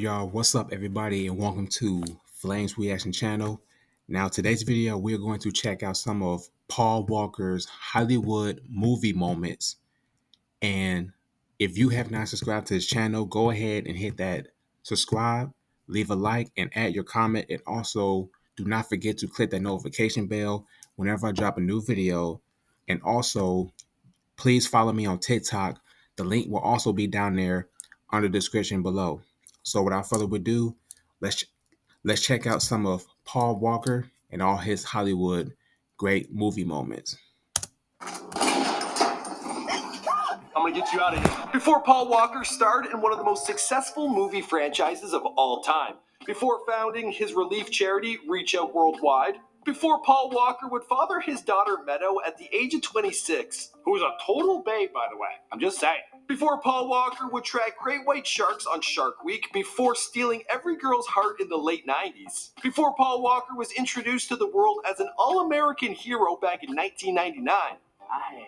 y'all, what's up everybody, and welcome to Flames Reaction Channel. Now today's video we're going to check out some of Paul Walker's Hollywood movie moments. And if you have not subscribed to this channel, go ahead and hit that subscribe, leave a like, and add your comment. And also do not forget to click that notification bell whenever I drop a new video. And also please follow me on TikTok. The link will also be down there under the description below. So without further ado, let's check out some of Paul Walker and all his Hollywood great movie moments. I'm gonna get you out of here. Before Paul Walker starred in one of the most successful movie franchises of all time. Before founding his relief charity, Reach Out Worldwide. Before Paul Walker would father his daughter Meadow at the age of 26. Who is a total babe, by the way. I'm just saying. Before Paul Walker would track great white sharks on Shark Week. Before stealing every girl's heart in the late 90s. Before Paul Walker was introduced to the world as an all-American hero back in 1999. I had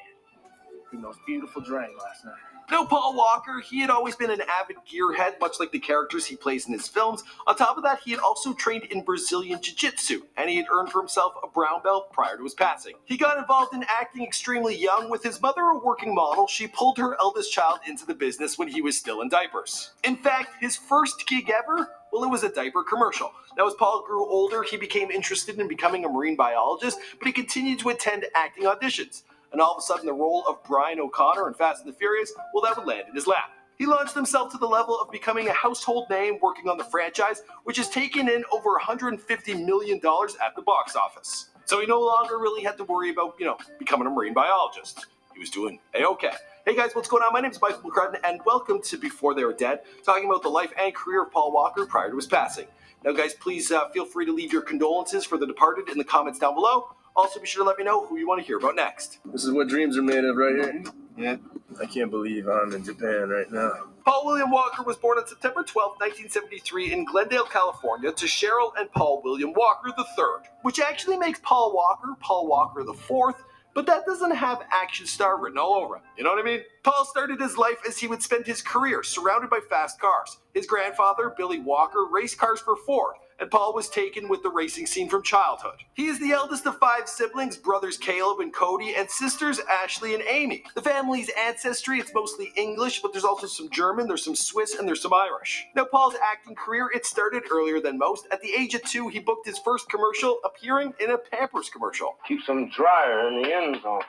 the most beautiful drink last night. No, Paul Walker, he had always been an avid gearhead, much like the characters he plays in his films. On top of that, he had also trained in Brazilian Jiu-Jitsu, and he had earned for himself a brown belt prior to his passing. He got involved in acting extremely young. With his mother a working model, she pulled her eldest child into the business when he was still in diapers. In fact, his first gig ever, well, it was a diaper commercial. Now, as Paul grew older, he became interested in becoming a marine biologist, but he continued to attend acting auditions. And all of a sudden, the role of Brian O'Connor in Fast and the Furious, well, that would land in his lap. He launched himself to the level of becoming a household name working on the franchise, which has taken in over $150 million at the box office. So he no longer really had to worry about, becoming a marine biologist. He was doing A-okay. Hey guys, what's going on? My name is Michael McCrudden, and welcome to Before They Were Dead, talking about the life and career of Paul Walker prior to his passing. Now guys, please feel free to leave your condolences for the departed in the comments down below. Also, be sure to let me know who you want to hear about next. This is what dreams are made of right here. Yeah. I can't believe I'm in Japan right now. Paul William Walker was born on September 12, 1973 in Glendale, California to Cheryl and Paul William Walker III, which actually makes Paul Walker IV, but that doesn't have action star written all over it. You know what I mean? Paul started his life as he would spend his career surrounded by fast cars. His grandfather, Billy Walker, raced cars for Ford, and Paul was taken with the racing scene from childhood. He is the eldest of 5 siblings, brothers Caleb and Cody, and sisters Ashley and Amy. The family's ancestry, it's mostly English, but there's also some German, there's some Swiss, and there's some Irish. Now, Paul's acting career, it started earlier than most. At the age of 2, he booked his first commercial, appearing in a Pampers commercial. Keep some dryer in the end zone.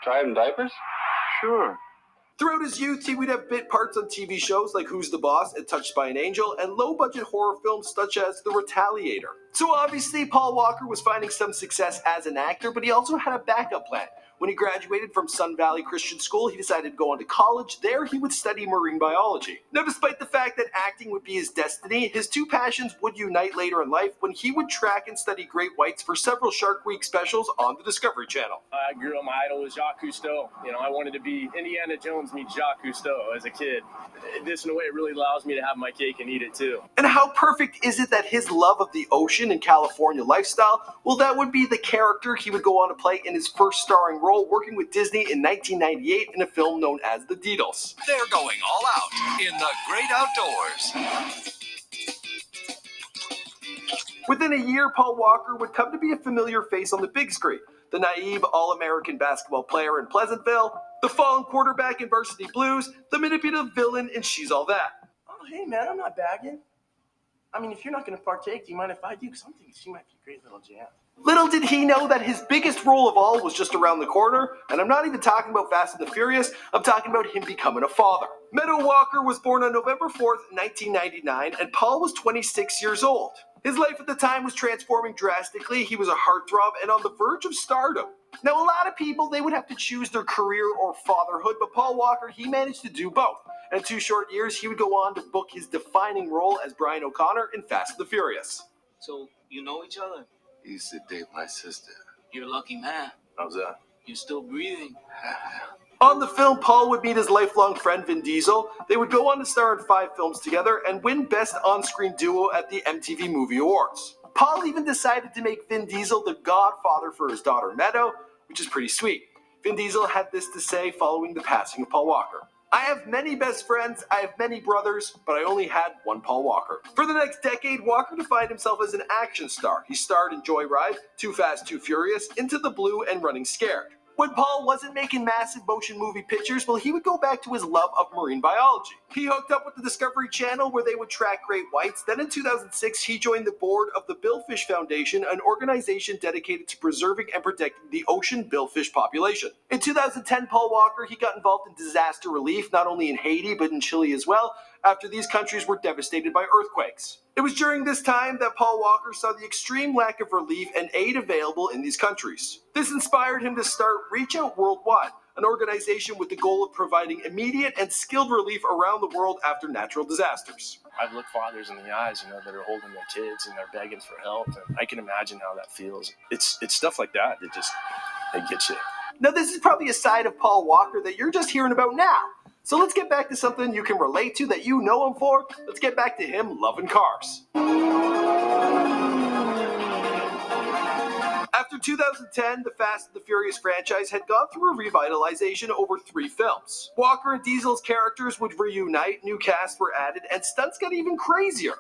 Dry in diapers? Sure. Throughout his youth, he would have bit parts on TV shows like Who's the Boss and Touched by an Angel, and low-budget horror films such as The Retaliator. So obviously, Paul Walker was finding some success as an actor, but he also had a backup plan. When he graduated from Sun Valley Christian School, he decided to go on to college. There, he would study marine biology. Now, despite the fact that acting would be his destiny, his two passions would unite later in life when he would track and study great whites for several Shark Week specials on the Discovery Channel. I grew up, my idol was Jacques Cousteau. I wanted to be Indiana Jones meets Jacques Cousteau as a kid. This, in a way, it really allows me to have my cake and eat it, too. And how perfect is it that his love of the ocean and California lifestyle, well, that would be the character he would go on to play in his first starring role working with Disney in 1998 in a film known as The Deedles. They're going all out in the great outdoors. Within a year, Paul Walker would come to be a familiar face on the big screen. The naive All-American basketball player in Pleasantville, the fallen quarterback in Varsity Blues, the manipulative villain in She's All That. Oh, hey, man, I'm not bagging. I mean, if you're not going to partake, do you mind if I do? Because I'm thinking she might be a great little jam. Little did he know that his biggest role of all was just around the corner, and I'm not even talking about Fast and the Furious, I'm talking about him becoming a father. Meadow Walker was born on November 4th, 1999, and Paul was 26 years old. His life at the time was transforming drastically. He was a heartthrob and on the verge of stardom. Now, a lot of people, they would have to choose their career or fatherhood, but Paul Walker, he managed to do both. And in 2 short years, he would go on to book his defining role as Brian O'Connor in Fast and the Furious. So, you know each other? He used to date my sister. You're a lucky man. How's that? You're still breathing. On the film, Paul would meet his lifelong friend Vin Diesel. They would go on to star in 5 films together and win Best On-Screen Duo at the MTV Movie Awards. Paul even decided to make Vin Diesel the godfather for his daughter Meadow, which is pretty sweet. Vin Diesel had this to say following the passing of Paul Walker. I have many best friends, I have many brothers, but I only had one Paul Walker. For the next decade, Walker defined himself as an action star. He starred in Joyride, Too Fast, Too Furious, Into the Blue, and Running Scared. When Paul wasn't making massive motion movie pictures, well, he would go back to his love of marine biology. He hooked up with the Discovery Channel where they would track great whites. Then in 2006, he joined the board of the Billfish Foundation, an organization dedicated to preserving and protecting the ocean billfish population. In 2010, Paul Walker, he got involved in disaster relief, not only in Haiti, but in Chile as well, after these countries were devastated by earthquakes. It was during this time that Paul Walker saw the extreme lack of relief and aid available in these countries. This inspired him to start Reach Out Worldwide, an organization with the goal of providing immediate and skilled relief around the world after natural disasters. I've looked fathers in the eyes, that are holding their kids and they're begging for help, and I can imagine how that feels. It's stuff like that it gets you. Now, this is probably a side of Paul Walker that you're just hearing about now. So let's get back to something you can relate to that you know him for. Let's get back to him loving cars. After 2010, the Fast and the Furious franchise had gone through a revitalization over 3 films. Walker and Diesel's characters would reunite, new casts were added, and stunts got even crazier.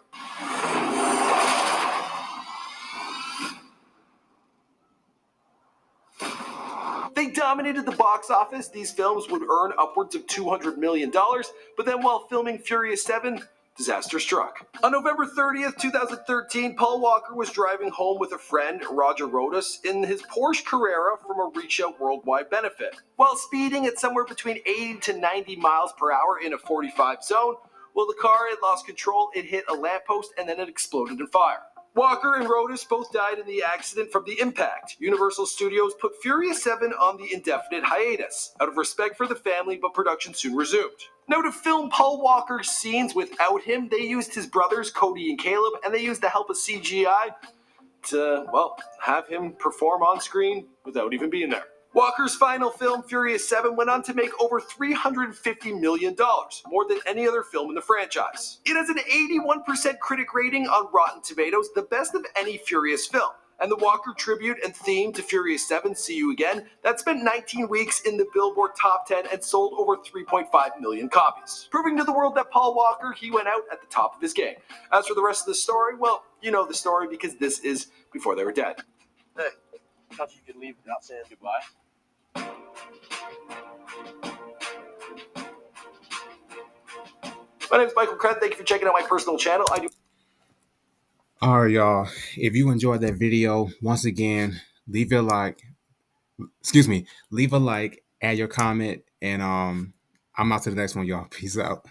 They dominated the box office. These films would earn upwards of $200 million, but then while filming Furious 7, disaster struck. On November 30th, 2013, Paul Walker was driving home with a friend, Roger Rodas, in his Porsche Carrera from a Reach Out Worldwide benefit. While speeding at somewhere between 80 to 90 miles per hour in a 45 zone, well, the car had lost control, it hit a lamppost, and then it exploded in fire. Walker and Rodas both died in the accident from the impact. Universal Studios put Furious 7 on the indefinite hiatus, out of respect for the family, but production soon resumed. Now, to film Paul Walker's scenes without him, they used his brothers, Cody and Caleb, and they used the help of CGI to, well, have him perform on screen without even being there. Walker's final film, Furious 7, went on to make over $350 million, more than any other film in the franchise. It has an 81% critic rating on Rotten Tomatoes, the best of any Furious film. And the Walker tribute and theme to Furious 7, See You Again, that spent 19 weeks in the Billboard Top 10 and sold over 3.5 million copies. Proving to the world that Paul Walker, he went out at the top of his game. As for the rest of the story, well, you know the story because this is before they were dead. Hey, I thought you could leave without saying goodbye. My name is Michael Krenn. Thank you for checking out my personal channel. All right, y'all. If you enjoyed that video, once again, leave a like, add your comment, and I'm out to the next one, y'all. Peace out.